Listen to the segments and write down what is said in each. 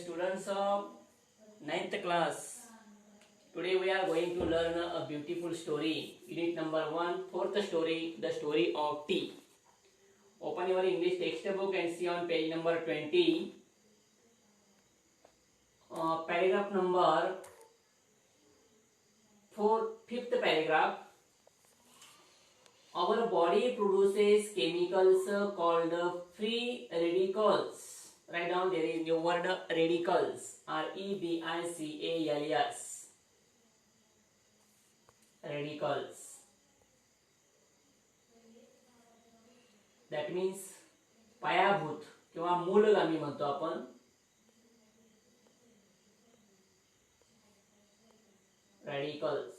students of 9th class. Today we are going to learn a beautiful story. Unit number 1, fourth story, the story of tea. Open your English textbook and see on page number 20. Paragraph number 4, fifth paragraph. Our body produces chemicals called free radicals. Write down there is new word radicals. REDICALS. Radicals. That means पायाभूत किंवा मूलगामी म्हणतो आपण. Radicals.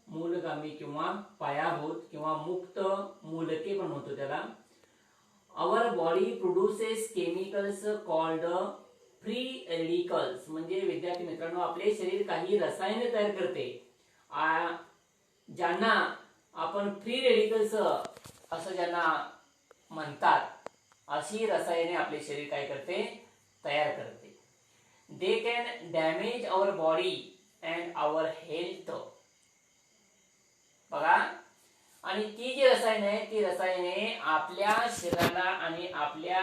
मूलगामी किंवा पायाभूत किंवा मुक्त मूलके पण म्हणतो त्याला. Our body produces chemicals called free radicals. म्हणजे विद्यार्थी मित्रांनो, आपले शरीर काही रसायने तयार करते ज्यांना आपण फ्री रेडिकल्स असं ज्यांना म्हणतात. अशी रसायने आपले शरीर काय करते, तयार करते. They can damage our body and our health. बघा, आणि ती जी रसायने आहे ती रसायने आपल्या शरीराला आणि आपल्या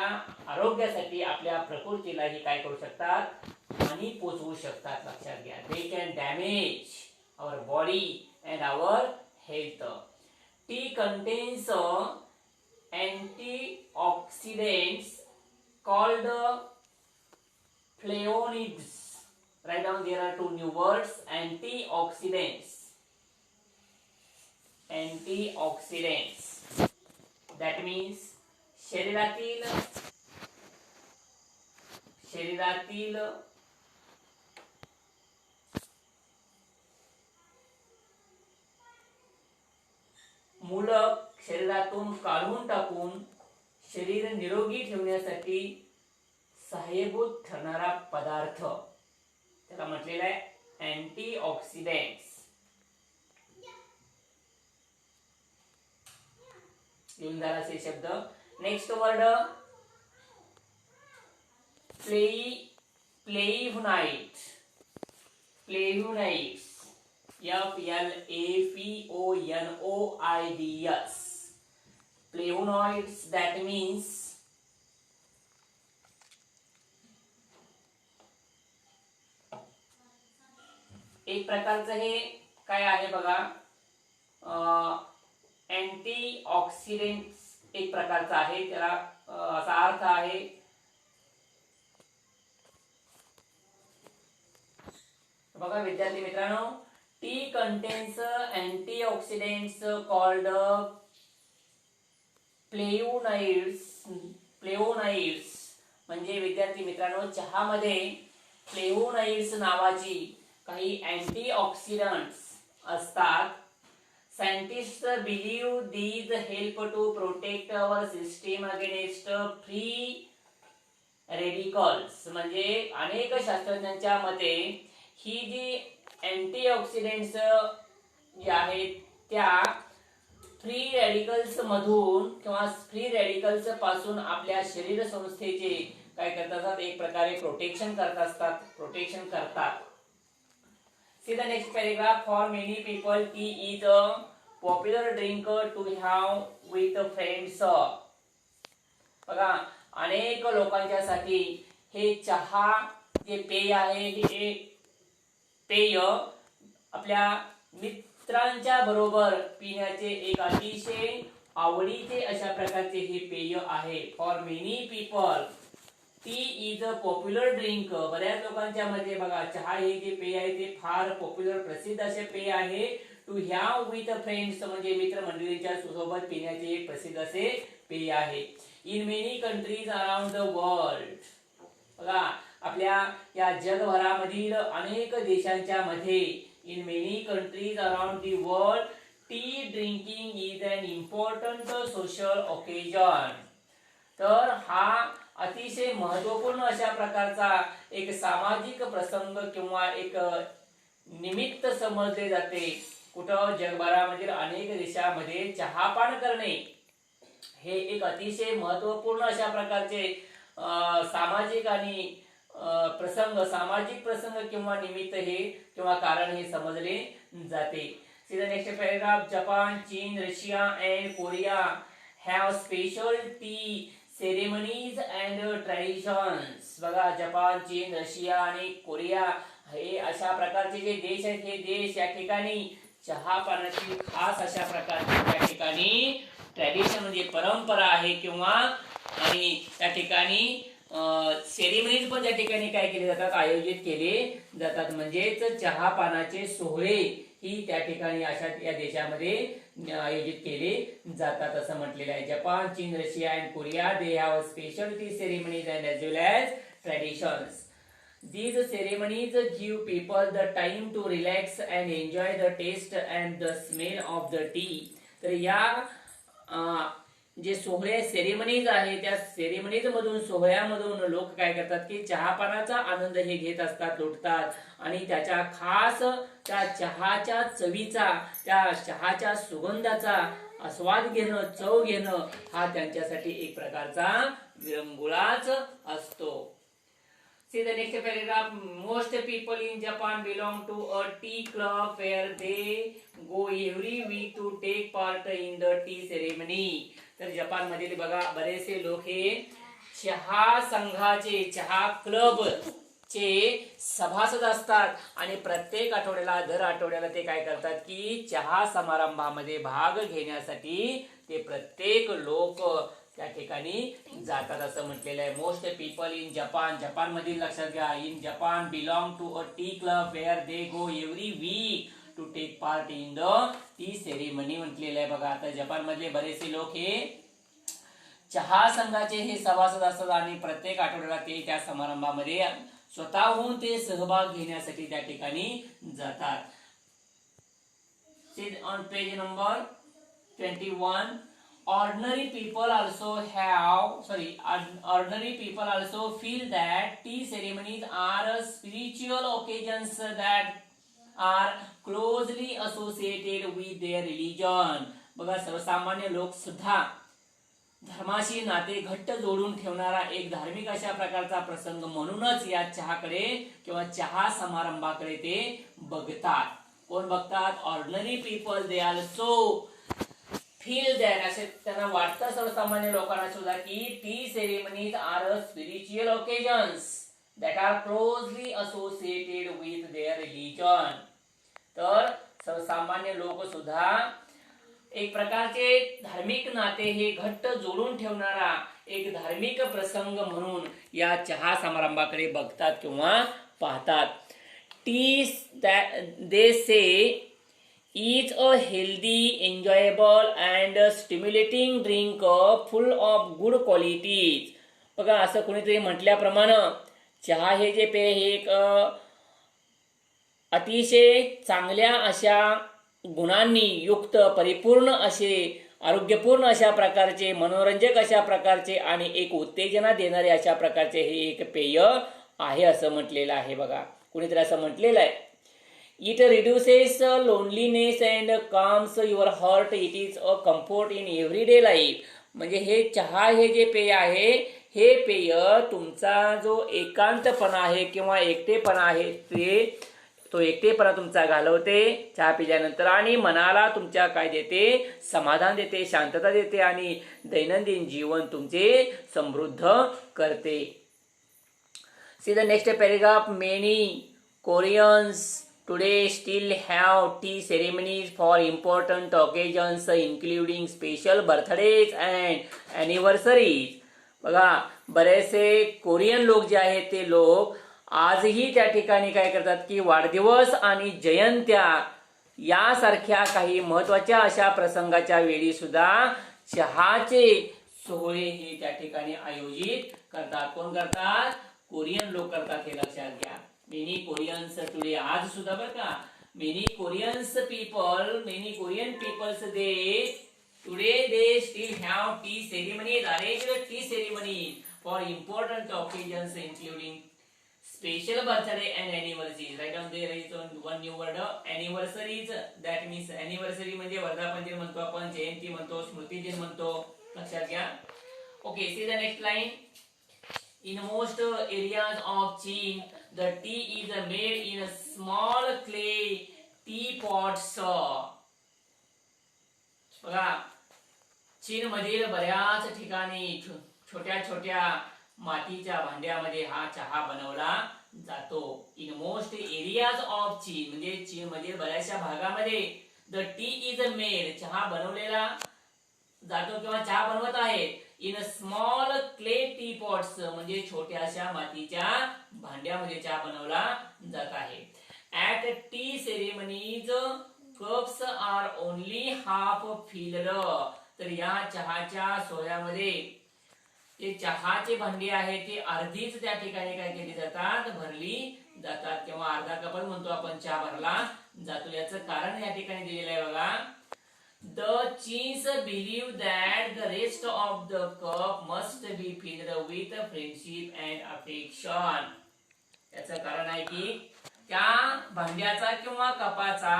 आरोग्यासाठी आपल्या प्रकृतीलाही काय करू शकतात, हानी पोचवू शकतात. लक्षात घ्या. They can damage our body and our health. Tea contains antioxidants called flavonoids. Write down there are two new words, antioxidants. Antioxidants. That means शरीरातील मूलक शरीरातून काढून टाकून शरीर निरोगी ठेवण्यासाठी सहाय्यभूत ठरणारा पदार्थ त्याला म्हटलेला आहे अँटीऑक्सिडंट्स. लिहून झाला असे शब्द. Next word flavonoid. Flavonoids. FLAVONOIDS. Flavonoids, that means एक प्रकारचं हे काय आहे बघा, अँटीऑक्सिडंट्स एक प्रकारचा आहे. त्याला असा अर्थ आहे बघा विद्यार्थी मित्रांनो. Tea contains antioxidants called flavonoids. म्हणजे विद्यार्थी मित्रांनो, चहामध्ये फ्लेवोनाइड्स नावाची काही अँटीऑक्सिडंट्स असतात. Scientist believe these help to protect our system against free radicals. म्हणजे अनेक शास्त्रज्ञांच्या मते ही जी अँटीऑक्सिडंट्स जे आहेत त्या फ्री रॅडिकल्स मधून किंवा फ्री रॅडिकल्स पासून आपल्या शरीर संस्थेचे काय करतात, एक प्रकारे प्रोटेक्शन करतात. See the next paragraph. For many people, tea is a popular drink to have with friends. बघा, अनेक लोकांच्यासाठी हे चहा जे पेय आहे हे पेय आपल्या मित्रांच्या बरोबर पिण्याचे एक अतिशय आवडीचे अशा प्रकारचे हे पेय आहे. For many people T is a popular drink. बऱ्याच लोकांच्या मध्ये बघा, चहा हे जे पेय आहे ते फार पॉप्युलर प्रसिद्ध असे पेय आहे. टू हॅव विथ फ्रेंड्स म्हणजे मित्रमंडळींच्या सोबत पिण्याचे एक प्रसिद्ध असे पेय आहे. In many countries around the world. बघा, आपल्या या जगभरामधील अनेक देशांच्या मध्ये in many countries around the world tea drinking is an important social occasion. तर हा अतिशय महत्वपूर्ण अशा प्रकारचा एक सामाजिक प्रसंग किंवा एक निमित्त समजले जाते. कुठं जगभरामधील अनेक देशांमध्ये चहापान करणे हे एक अतिशय महत्वपूर्ण अशा प्रकारचे सामाजिक आणि सामाजिक प्रसंग किंवा निमित्त हे किंवा कारण हे समजले जाते. See the next paragraph. Japan, चीन, Russia and Korea have special tea ceremonies and traditions. बघा, जपान, चीन, रशिया आणि कोरिया हे अशा प्रकारचे जे देश आहेत, हे देश या ठिकाणी चहा पानाची खास अशा प्रकारची त्या ठिकाणी ट्रॅडिशन म्हणजे परंपरा आहे किंवा आणि त्या ठिकाणी सेरेमनीज पण त्या ठिकाणी काय केले जातात, आयोजित केले जातात. म्हणजेच चहा पानाचे सोहळे ही त्या ठिकाणी अशा या देशामध्ये आयोजित केले जातात असं म्हटलेलं आहे. जपान, चीन, Russia and Korea they have special tea ceremonies and as well as traditions. These ceremonies give people the time to relax and enjoy the taste and the smell of the tea. तर या जे सोहळे ceremonies आहे त्या ceremonies मधून सोहळ्यामधून लोक काय करतात की चहापानाचा आनंद हे घेत असतात, लुटतात आणि त्याच्या खास त्या चहाच्या चवीचा, त्या चहाच्या सुगंधाचा आस्वाद घेणं, चव घेणं हा त्यांच्यासाठी एक प्रकारचा विरंगुळाच असतो. See the next paragraph. Most people in Japan belong to a tea club where they go every week to take part in the tea ceremony. तर जपान मधील बघा बरेचसे लोक हे चहा संघाचे, चहा क्लब चे सभासद असतात आणि प्रत्येक आठवड्याला, दर आठवड्याला ते काय करतात की चहा समारंभामध्ये भाग घेण्यासाठी ते प्रत्येक लोक त्या ठिकाणी जातात असं म्हटलेलं आहे. Most people in Japan, Japan मधील लक्षात घ्या, in Japan belong to a tea club where they go every week to take part in the tea ceremony म्हटलेलं आहे. बघा, आता जपान मधले बरेचसे लोक हे चहा संघाचे हे सभासद असतात आणि प्रत्येक आठवड्याला ते त्या समारंभामध्ये स्वतःहून ते सहभाग घेण्यासाठी त्या ठिकाणी जातात. On page number 21. Ordinary people also feel that tea ceremonies are spiritual occasions that are closely associated with their religion. बघा, सर्वसामान्य लोक सुद्धा धर्माशी नाते घट्ट जोडून ठेवणारा एक धार्मिक अशा प्रकारचा प्रसंग म्हणूनच या चहाकडे किंवा चहा समारंभाकडे ते बघतात. कोण बघतात? Ordinary people. They also feel that, असे त्यांना वाटतं सर्वसामान्य लोकांना सुद्धा की tea ceremonies are spiritual occasions that are closely associated with their religion. तर सर्वसामान्य लोक सुद्धा एक प्रकारचे धार्मिक नाते हे घट्ट जोडून ठेवणारा एक धार्मिक प्रसंग म्हणून या चहा समारंभाकडे बघतात किंवा पाहतात. T they say is a healthy, enjoyable and stimulating drink full of good qualities. बघा, असं कोणीतरी म्हटल्याप्रमाणे चहा हे जे पेय हे एक अतिशय चांगल्या अशा गुणांनी युक्त, परिपूर्ण असे, आरोग्यपूर्ण अशा प्रकारचे, मनोरंजक अशा प्रकारचे आणि एक उत्तेजना देणारे अशा प्रकारचे हे एक पेय आहे असं म्हटलेलं आहे. बघा, कोणीतरी असं म्हटलेलं आहे. It reduces loneliness and calms your heart. It is a comfort in everyday life. म्हणजे हे चहा हे जे पेय आहे, हे पेय तुमचा जो एकांतपणा आहे किंवा एकटेपणा आहे तो एकटेपणा तुमचा घालवते चहा पिल्यानंतर आणि मनाला तुमच्या काय देते? समाधान देते, शांतता देते आणि दैनंदिन जीवन तुमचे समृद्ध करते. See the next paragraph. Many Koreans today still have tea ceremonies for important occasions including special birthdays and anniversaries. बघा, बरेचसे कोरियन लोक जे आहेत ते लोक आजही त्या ठिकाणी काय करतात की वाढदिवस आणि जयंत्या यासारख्या काही महत्वाच्या अशा प्रसंगाच्या वेळी सुद्धा चहाचे सोहळे हे त्या ठिकाणी आयोजित करतात. कोण करतात? कोरियन लोक करतात, हे लक्षात घ्या. मेनी कोरियन्स टुडे, आज सुद्धा बरं का, many Korean peoples they still have tea ceremonies, arranged tea ceremonies for important occasions including special birthday and anniversaries. Right on there is one new word, anniversaries. That means anniversary म्हणजे वर्धापन दिन म्हणतो आपण, जयंती म्हणतो, स्मृती दिन म्हणतो. लक्षात घ्या. Okay, C the next line. In most areas of Chin, the tea is made in small clay teapots. बघा, चीन मधील बऱ्याच ठिकाणी छोट्या छोट्या मातीच्या भांड्यामध्ये हा चहा बनवला जातो. इन मोस्ट एरियाज ऑफ चीन म्हणजे चीन मधील बऱ्याचशा भागामध्ये द टी इज मेड चहा बनवलेला जातो किंवा चहा बनवत आहेत in small clay tea pots म्हणजे छोट्याशा मातीच्या भांड्यामध्ये चहा बनवला जात आहे. At tea ceremonies cups are only half filled. तर या चहाच्या सोहळ्यामध्ये जे चहाचे भांडी आहे ते अर्धीच त्या ठिकाणी काय केली जातात, भरली जातात किंवा अर्धा कपच म्हणतो आपण चहा भरला जातो. याचं कारण या ठिकाणी दिलेलं आहे बघा. The Chinese believe that the rest of the cup must be filled with friendship and affection. याचं कारण आहे की त्या भांड्याचा किंवा कपाचा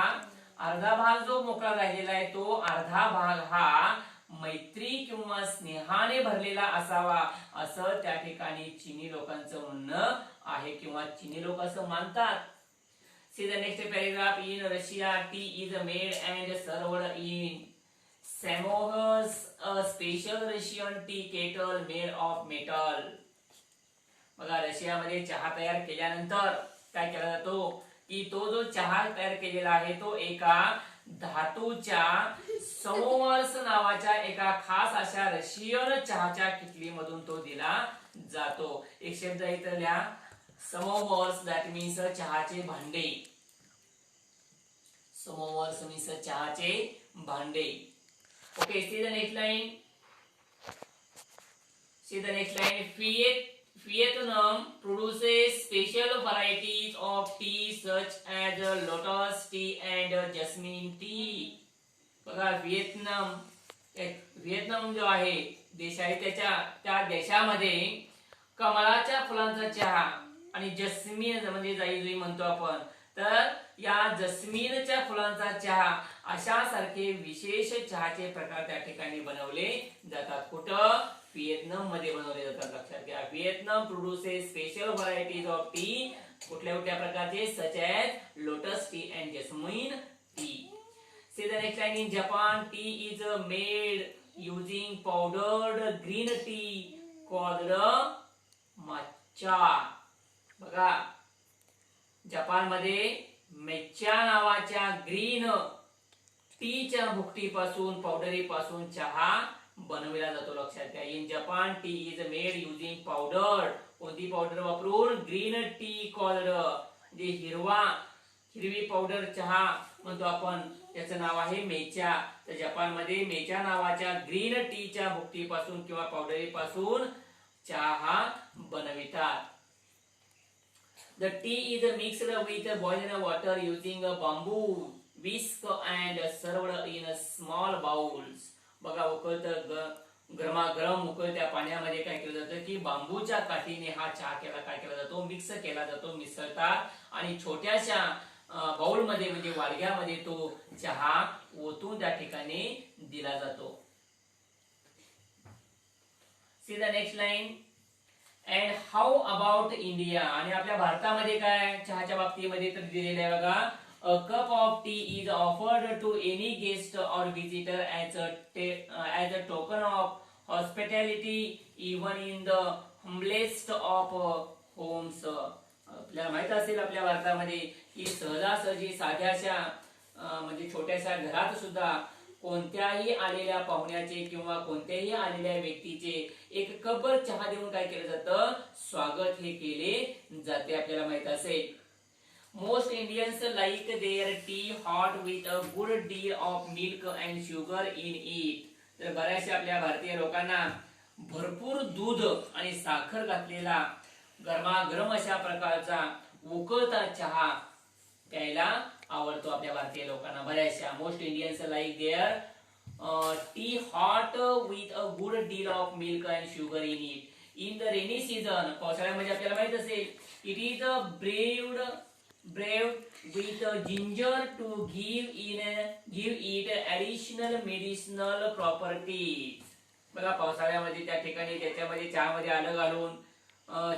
अर्धा भाग जो मोकळा राहिलेला आहे तो अर्धा भाग हा मैत्री किंवा स्नेहाने भरलेला असावा असं त्या ठिकाणी चीनी लोकांचं म्हणणं आहे किंवा चीनी लोक असं मानतात. See the next paragraph. In Russia, tea is made and served in samovas, a special Russian tea kettle made of metal. बघा, रशियामध्ये चहा तयार केल्यानंतर काय केला जातो की तो जो चहा तयार केलेला आहे तो एका धातूच्या समोवर्स नावाच्या एका खास अशा रशियन चहाच्या किटलीमधून तो दिला जातो. एक शब्द इथं लिहा, समोवर्स, दॅट मीन्स चहाचे भांडे. समोवर्स मीन्स चहाचे भांडे. Okay, C the next line. C the next line. Vietnam produces special varieties of tea such as lotus tea and jasmine tea. बघा, व्हिएतनाम जो आहे देश आहे त्या देशामध्ये कमळाच्या फुलांचा चहा आणि जस्मिन म्हणजे जाई म्हणतो आपण, तर या जस्मिनच्या फुलांचा चहा अशा सारखे विशेष चहाचे प्रकार त्या ठिकाणी बनवले जातात. कुठं? व्हिएतनाम मध्ये बनवले जातात. लक्षात घ्या, Vietnam produces special varieties of tea. कुठल्या कुठल्या प्रकारचे? Such as lotus tea and jasmine tea. See the next line. In Japan tea is made using powdered green tea called matcha. बघा, जपान मध्ये मेच्चा नावाच्या ग्रीन टीच्या भुकटीपासून पावडरी पासून चहा बनवला जातो. लक्षात घ्या, in Japan tea is made using powder. कोणती पावडर वापरून? ग्रीन टी कॉल्ड, जे हिरवी पावडर चहा म्हणतो आपण, त्याचं नाव आहे मेचा. तर जपान मध्ये मेचा नावाच्या ग्रीन टीच्या भुकटीपासून किंवा पावडरी पासून चहा बनवितात. The tea is mixed with boiling water using a bamboo whisk and served in small bowls. बघा, गरमागरम उकळत्या पाण्यामध्ये काय केलं जातं की बांबूच्या काठीने हा चहा काय केला जातो, मिक्स केला जातो, मिसळतात आणि छोट्याशा बाउल मध्ये म्हणजे वाडग्यामध्ये तो चहा ओतून त्या ठिकाणी दिला जातो. C the next line. And how about India. आणि आपल्या भारतामध्ये काय चहाच्या बाबतीमध्ये तर दिलेलं आहे बघा. A cup of tea is offered to any guest or visitor as a token of hospitality, even in the humblest of homes. आपल्याला माहित असेल आपल्या भारतामध्ये की सहजासहजी साध्याशा म्हणजे छोट्याशा घरात सुद्धा कोणत्याही आलेल्या पाहुण्याचे किंवा कोणत्याही आलेल्या व्यक्तीचे एक कपभर चहा देऊन काय केलं जातं, स्वागत हे केले जाते. आपल्याला माहित असेल. Most Indians like their tea hot with a good deal of milk and sugar in it. तर बऱ्याचशा आपल्या भारतीय लोकांना भरपूर दूध आणि साखर घातलेला गरमागरम अशा प्रकारचा उकळता चहा प्यायला आवडतो आपल्या भारतीय लोकांना बऱ्याचशा. Most Indians like their tea hot with a good deal of milk and sugar in it. In the rainy season, पावसाळ्यामध्ये आपल्याला माहित असेल, it is brewed with ginger to give it additional medicinal properties. बघा पावसाळ्यामध्ये त्या ठिकाणी त्याच्यामध्ये चहामध्ये आलं घालून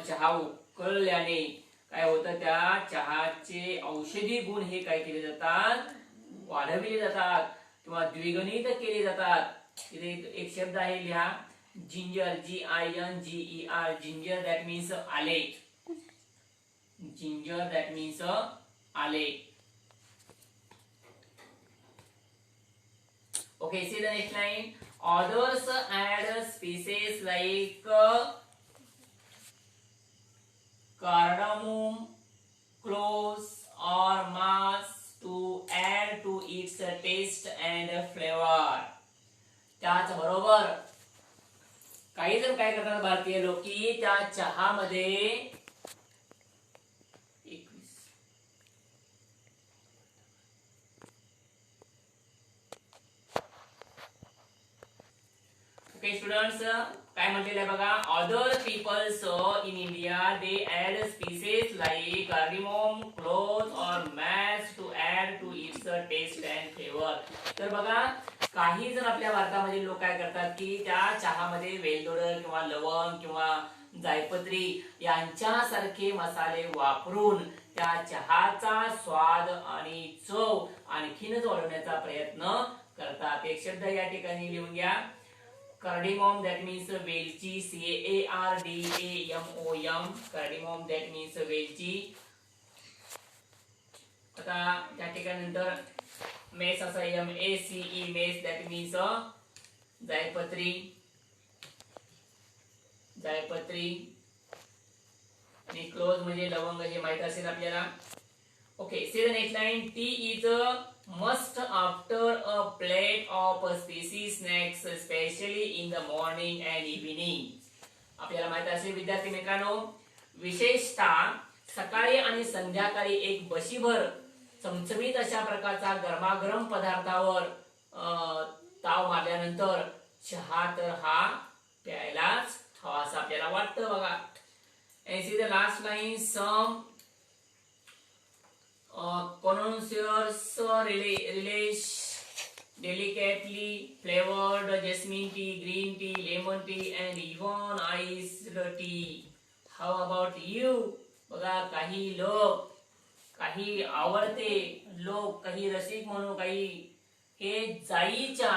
चहा उकळल्याने काय होतं, त्या चहाचे औषधी गुण हे काय केले जातात, वाढविले जातात किंवा द्विगुणित केले जातात. इथे एक शब्द आहे लिहा, ginger, GINGER, ginger that means आले. जिंजर दॅट मीन्स आले. Okay, see the next line. Others add species like cardamom, cloves, or mass to add to its taste and flavor. त्याचबरोबर काही जण काय करतात भारतीय लोक की त्या चहामध्ये ओके स्टुडंट्स, काय म्हटलेलं आहे बघा, other peoples in India they add spices like cardamom, cloves और mace to add to its taste and flavour. तर बघा काही जण आपल्या भारतामध्ये लोक काय करतात की त्या चहामध्ये वेलदोडे किंवा लवंग किंवा जायपत्री यांच्यासारखे मसाले वापरून त्या चहाचा स्वाद आणि चव आणखीनच वाढवण्याचा प्रयत्न करतात. एक शब्द या ठिकाणी लिहून घ्या, कार्डिमोम दॅट मीन्स वेलची, CARDAMOM, कार्डिमोम दॅट मीन्स वेलची. आता त्या ठिकाणी नंतर मेस असा MACE, मेस दॅट मीन्स जायपत्री, जायपत्री. आणि क्लोज म्हणजे लवंग हे माहित असेल आपल्याला. Okay, C the next line. T is must after a plate of spicy snacks, especially in the morning and evening. आपल्याला माहित असेल विद्यार्थी मित्रांनो, विशेषतः सकाळी आणि संध्याकाळी एक बशीभर चमचमीत अशा प्रकारचा गरमागरम पदार्थावर ताव मारल्यानंतर चहा तर हा प्यायलाच हवा असं आपल्याला वाटतं बघा. And see the last line, some connoisseurs relish delicately flavored jasmine tea, green tea, lemon tea and even iced tea. How about you? बघा काही लोक, काही आवडते लोक, काही रसिक म्हणून काही हे जाईच्या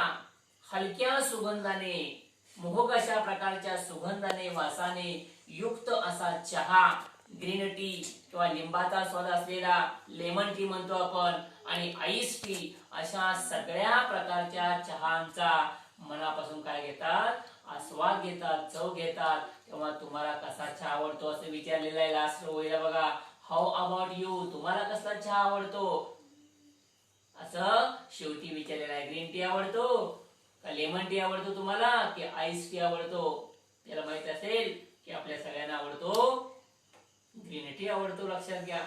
हलक्या सुगंधाने, मोहक अशा प्रकारच्या सुगंधाने वासाने युक्त असा चहा, ग्रीन टी किंवा लिंबाचा स्वाद असलेला लेमन टी म्हणतो आपण, आणि आईस टी अशा सगळ्या प्रकारच्या चहांचा मनापासून काय घेतात, आस्वाद घेतात, चव घेतात. तेव्हा तुम्हाला कसा चहा आवडतो असं विचारलेलं आहे लास्ट ओळीला बघा. हाऊ अबाउट यू, तुम्हाला कसला चहा आवडतो असं शेवटी विचारलेलं आहे. ग्रीन टी आवडतो का लेमन टी आवडतो तुम्हाला, की आईस टी आवडतो? त्याला माहित असेल की आपल्या सगळ्यांना आवडतो ग्रीन टी आवडतो, लक्षात घ्या.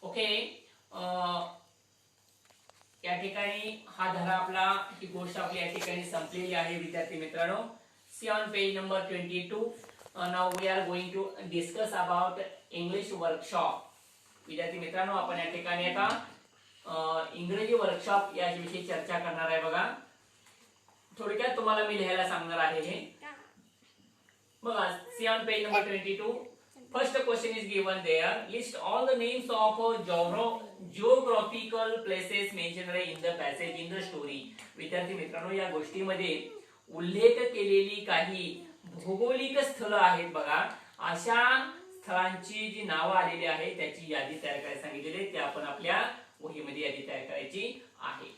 ओके, या ठिकाणी हा धडा आपला, ही गोष्ट आपली या ठिकाणी संपलेली आहे विद्यार्थी मित्रांनो. See on page number 22. Now we are going to discuss about English workshop. विद्यार्थी मित्रांनो, आपण या ठिकाणी आता इंग्रजी वर्कशॉप याविषयी चर्चा करणार आहे बघा. थोडक्यात तुम्हाला मी लिहायला सांगणार आहे हे बघा. See on page number 22. First question is given there. List all the names of geographical places mentioned in the passage in the story. विद्यार्थी मित्रांनो, या गोष्टीमध्ये उल्लेख केलेली काही भौगोलिक स्थळ आहेत बघा. अशा स्थळांची जी नावं आलेली आहे त्याची यादी तयार करायला सांगितलेली, ते आपण आपल्या वहीमध्ये यादी तयार करायची आहे.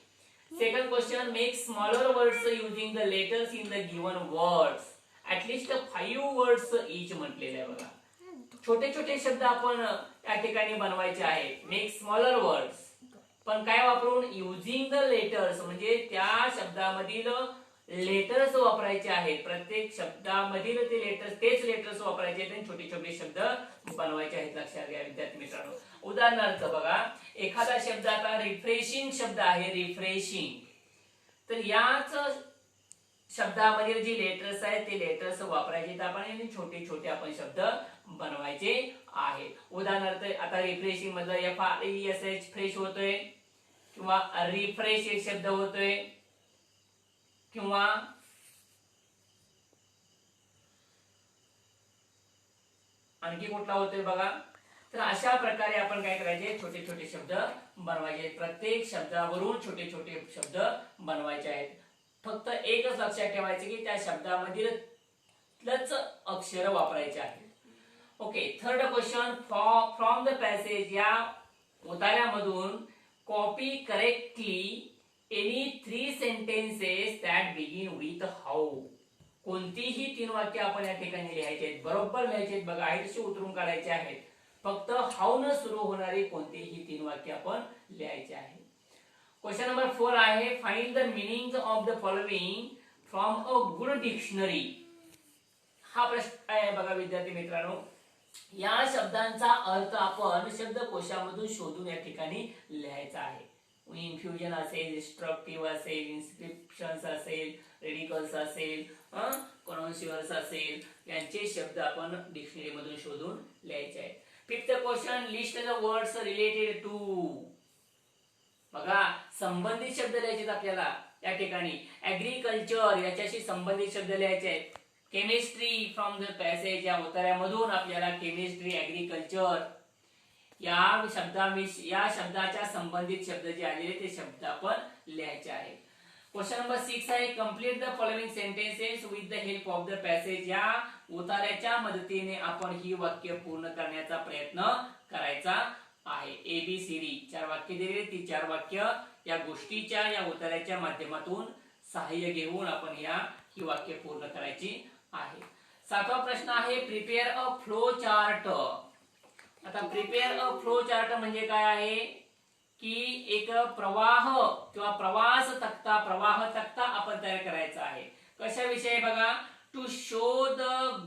Second question, make smaller words using the letters in the given words. At least 5 words each म्हटलेले आहे बघा. छोटे छोटे शब्द आपण या ठिकाणी बनवायचे आहेत. मेक स्मॉलर वर्ड्स, पण काय वापरून, युजिंग द लेटर्स, म्हणजे त्या शब्दामधील लेटर्स वापरायचे आहेत. प्रत्येक शब्दामधील ते लेटर्स, तेच लेटर्स वापरायचे आहेत आणि छोटे छोटे शब्द बनवायचे आहेत, लक्षात घ्या विद्यार्थी मित्रांनो. उदाहरणार्थ बघा, एखादा शब्द आता रिफ्रेशिंग शब्द आहे, रिफ्रेशिंग, तर याच शब्दामधील जी लेटर्स आहेत ते लेटर्स वापरायचे आपण, छोटे छोटे आपण शब्द बनवायचे आहे. उदाहरणार्थ आता रिफ्रेशिंग मधलं FRESH फ्रेश होतोय, किंवा रिफ्रेश एक शब्द होतोय, किंवा आणखी कुठला होतोय बघा. तर अशा प्रकारे आपण काय करायचे, छोटे छोटे शब्द बनवायचे. प्रत्येक शब्दावरून छोटे छोटे शब्द बनवायचे आहेत. फक्त एकच लक्षात ठेवायचे की त्या शब्दामधीलच अक्षर वापरायचे आहेत. Okay, third question, from the passage, या उतार्यामधून copy correctly any 3 sentences that begin with how. कोणतीही 3 वाक्य आपण या ठिकाणी लिहायचे आहेत, बरोबर लिहायचे आहेत बघा, आहे तशी उतरून काढायचे आहेत. फक्त हाऊ न सुरू होणारी कोणतीही 3 वाक्य आपण लिहायचे आहे. क्वेश्चन नंबर 4 आहे, find the meaning of the following from a good dictionary. हा प्रश्न आहे बघा विद्यार्थी मित्रांनो. या शब्दांचा अर्थ आपण शब्दकोशामधून शोधून या ठिकाणी लिहायचा आहे. इन्फ्युजन असेल, डिस्ट्रक्टिव्ह असेल, इन्स्क्रिप्शन्स असेल, रेडिकल्स असेल, कॉन्शियस असेल, यांचे शब्द आपण डिक्शनरी मधून शोधून लिहायचे आहेत. Fifth question, list the words related to. बघा, संबंधित शब्द लिहायचे आपल्याला या ठिकाणी. ऍग्रीकल्चर याच्याशी संबंधित शब्द लिहायचे आहेत. केमिस्ट्री, फ्रॉम द पॅसेज, या उतार्यामधून आपल्याला केमिस्ट्री, ऍग्रीकल्चर या शब्दाच्या संबंधित शब्द जे आलेले ते शब्द आपण लिहायचे आहेत. क्वेश्चन नंबर 6 आहे, complete the following sentences with the help of the passage. या उतार्याच्या मदतीने आपण ही वाक्य पूर्ण करण्याचा प्रयत्न करायचा आहे. ABCD 4 वाक्य दिलेली, ती 4 वाक्य या गोष्टीच्या, या उतार्याच्या माध्यमातून सहाय्य घेऊन आपण ही वाक्य पूर्ण करायची आहे. 7वा प्रश्न आहे, प्रिपेअर अ फ्लो चार्ट. आता प्रिपेअर अ फ्लो चार्ट म्हणजे काय आहे की एक प्रवाह किंवा प्रवास तक्ता, प्रवाह तक्ता आपण तयार करायचा आहे. कशाविषयी बघा, to show the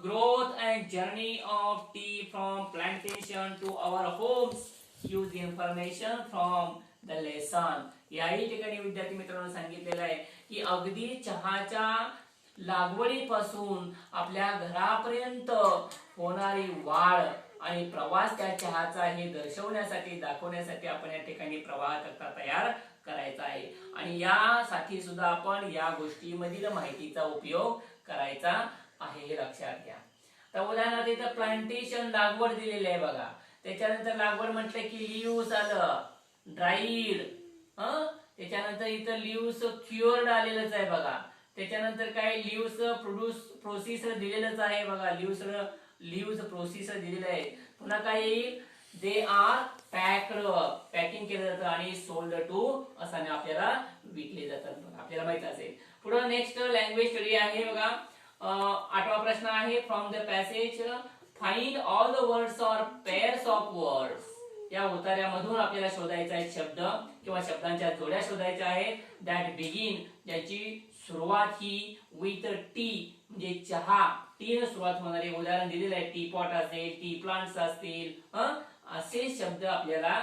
growth and journey of tea from plantation to our homes. Use information from the lesson. याही ठिकाणी विद्यार्थी मित्रांनो सांगितलेलं आहे की अगदी चहाच्या लागवडीपासून आपल्या घरापर्यंत होणारी वाढ आणि प्रवास त्या चहाचा हे दर्शवण्यासाठी, दाखवण्यासाठी आपण या ठिकाणी प्रवाह तक्ता तयार करायचा आहे. आणि यासाठी सुद्धा आपण या गोष्टीमधील माहितीचा उपयोग करायचा आहे, हे लक्षात घ्या. तर उदाहरणार्थ इथं प्लांटेशन, लागवड दिलेली आहे बघा. त्याच्यानंतर लागवड म्हटलं की लिव्स आलं, ड्राईड. त्याच्यानंतर इथं लिव्स क्युअर्ड आलेलंच आहे बघा. त्याच्यानंतर काय, लिव्स प्रोसेस दिलेलंच आहे बघा. लिव्स प्रोसेस दिलेलं आहे. पुन्हा काय येईल, दे आर पॅक्ड, पॅकिंग केलं जातं आणि सोल्ड टू असाने आपल्याला विकले जातात बघा, आपल्याला माहित असेल. पुढे नेक्स्ट लँग्वेज स्टडी आहे बघा. 8वा प्रश्न आहे, from the passage find all the words or pairs of words. या उतार्यामधून आपल्याला शोधायचा आहे शब्द किंवा शब्दांच्या जोड्या शोधायच्या आहेत. दॅट बिगिन, ज्याची सुरुवात ही विथ टी म्हणजे चहा, टी न सुरुवात होणारे. उदाहरण दिलेलं आहे, टी पॉट असेल, टी प्लांट्स असतील, असे शब्द आपल्याला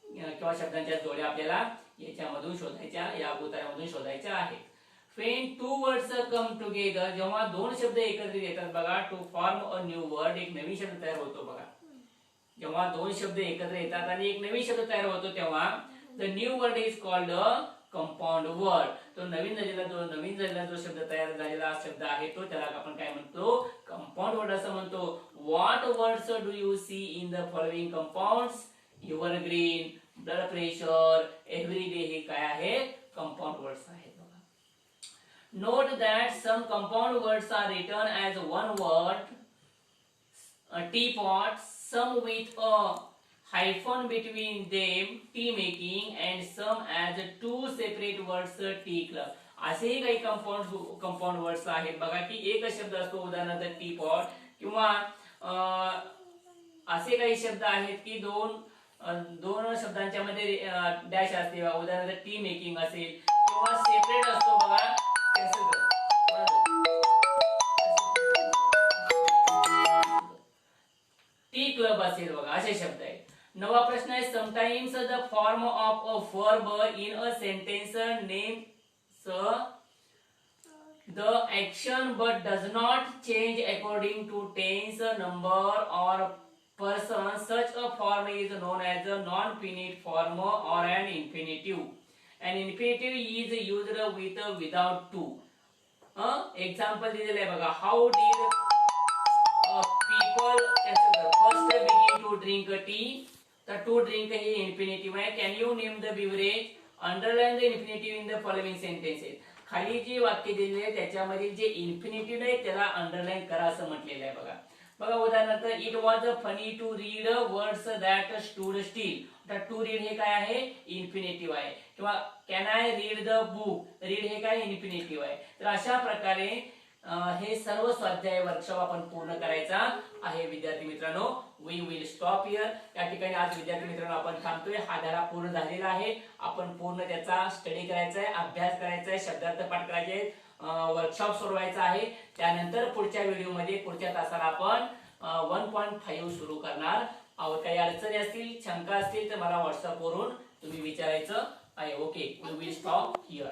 किंवा शब्दांच्या जोड्या आपल्याला याच्यामधून शोधायच्या, या उतार्यामधून शोधायच्या आहेत. When 2 words come together, जेव्हा 2 शब्द एकत्रित येतात बघा, to form a new word, एक नवीन शब्द तयार होतो बघा. जेव्हा 2 शब्द एकत्र येतात आणि एक नवीन शब्द तयार होतो तेव्हा the new word is called a compound word. तो नवीन झालेला जो शब्द तयार झालेला शब्द आहे तो त्याला आपण काय म्हणतो, कंपाऊंड वर्ड असं म्हणतो. What words do you see in the following compounds? Evergreen, blood pressure, everyday, हे काय आहे, कंपाऊंड वर्ड्स आहेत. Note that some compound words are written as one word, a teapot, some with a hyphen between them, tea making, and some as 2 separate words, tea club. असेही काही compound words आहेत बघा की एक शब्द असतो, उदाहरणार्थ टीपॉट, किंवा असे काही शब्द आहेत की दोन शब्दांच्या मध्ये डॅश असते, उदाहरणार्थ टी मेकिंग असेल, किंवा सेपरेट असतो बघा, टी क्लब असेल बघा, असे शब्द आहेत. 9वा प्रश्न आहे, sometimes the form of a verb in a sentence names the action but does not change according to tense, number और person. Such a form is known as a non finite form और an infinitive. An infinitive is used without to. Example दिलेलं आहे बघा. How did people first begin to drink tea. तर to drink हे infinitive आहे. Can you name the beverage? Underline the infinitive in the following sentences. खाली जी वाक्य दिलेली आहे त्याच्यामधील जे इन्फिनिटिव्ह आहे त्याला अंडरलाईन करा असं म्हटलेलं आहे. बघा बघा उदाहरणार्थ it was funny to read words that stood still. आता टू रीड हे काय आहे? इन्फिनिटिव्ह आहे. किंवा can I read the book? Read हे काय? इन्फिनिटिव्ह आहे. तर अशा प्रकारे हे सर्व स्वाध्याय वर्कशॉप आपण पूर्ण करायचा आहे. विद्यार्थी मित्रांनो, वी विल स्टॉप हिअर. या ठिकाणी आज विद्यार्थी मित्रांनो आपण थांबतोय. हा धडा पूर्ण झालेला आहे. आपण पूर्ण त्याचा स्टडी करायचा आहे, अभ्यास करायचा आहे, शब्दार्थ पाठ करायचे आहेत, वर्कशॉप सोडवायचा आहे. त्यानंतर पुढच्या व्हिडिओमध्ये पुढच्या तासाला आपण 1.5 सुरू करणार आहोत. काही अडचणी असतील, शंका असतील तर मला व्हॉट्सअप वरून तुम्ही विचारायचं आहे. Okay, we will stop here.